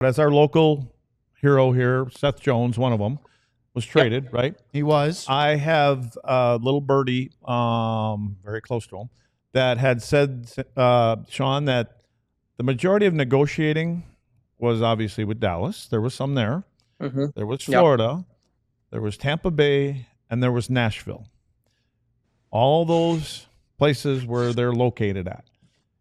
As our local hero here, Seth Jones, one of them, was traded, right? He was. I have a little birdie, very close to him, that had said, Sean, that the majority of negotiating was obviously with Dallas. There was some there. Mm-hmm. There was Florida. There was Tampa Bay, and there was Nashville. All those places where they're located at.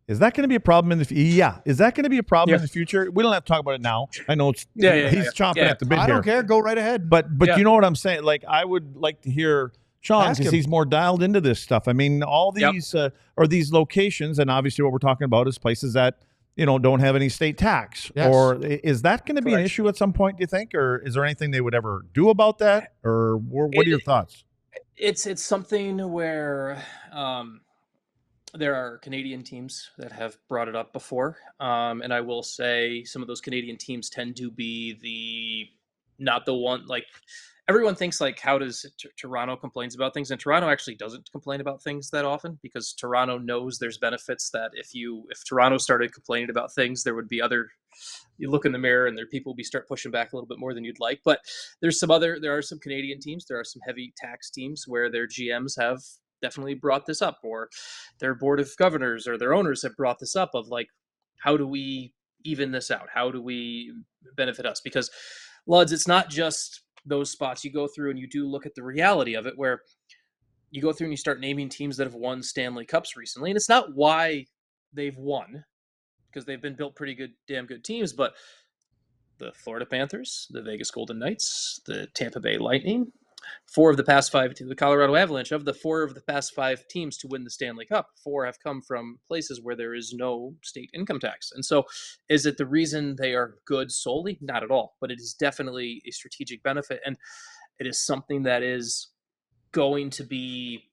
Is that going to be a problem in the future? Yeah. Is that going to be a problem in the future? We don't have to talk about it now. I know it's he's chomping at the bit here. I don't care. Go right ahead. But you know what I'm saying? Like, I would like to hear Sean, because he's more dialed into this stuff. I mean, all these are these locations, and obviously what we're talking about is places that, you know, don't have any state tax. Yes. Or is that going to be an issue at some point, do you think? Or is there anything they would ever do about that? Or what are your thoughts? It's something where there are Canadian teams that have brought it up before. And I will say some of those Canadian teams tend to be not the one, like, everyone thinks, like, how does Toronto complains about things? And Toronto actually doesn't complain about things that often, because Toronto knows there's benefits that if Toronto started complaining about things, there would be you look in the mirror and people start pushing back a little bit more than you'd like. But there are some Canadian teams, there are some heavy tax teams where their GMs have definitely brought this up, or their board of governors or their owners have brought this up of, like, how do we even this out? How do we benefit us? Because, Luds, it's not just those spots. You go through and you do look at the reality of it, where you go through and you start naming teams that have won Stanley Cups recently. And it's not why they've won, because they've been built pretty damn good teams, but the Florida Panthers, the Vegas Golden Knights, the Tampa Bay Lightning, the Colorado Avalanche, of the 4 of the past 5 teams to win the Stanley Cup, 4 have come from places where there is no state income tax. And so, is it the reason they are good solely? Not at all, but it is definitely a strategic benefit, and it is something that is going to be,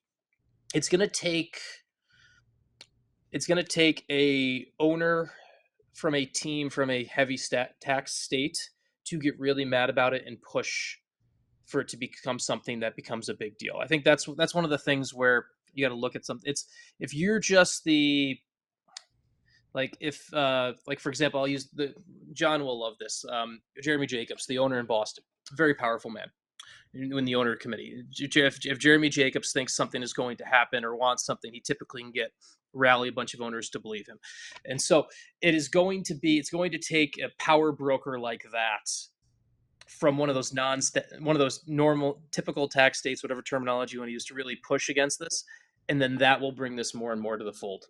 it's going to take a owner from a team from a heavy tax state to get really mad about it and push for it to become something that becomes a big deal. I think that's one of the things where you got to look at something. It's, if you're just for example, I'll use John will love this. Jeremy Jacobs, the owner in Boston, very powerful man in the owner committee. If Jeremy Jacobs thinks something is going to happen or wants something, he typically can rally a bunch of owners to believe him. And so it's going to take a power broker like that from one of those normal, typical tax states, whatever terminology you want to use, to really push against this. And then that will bring this more and more to the fold.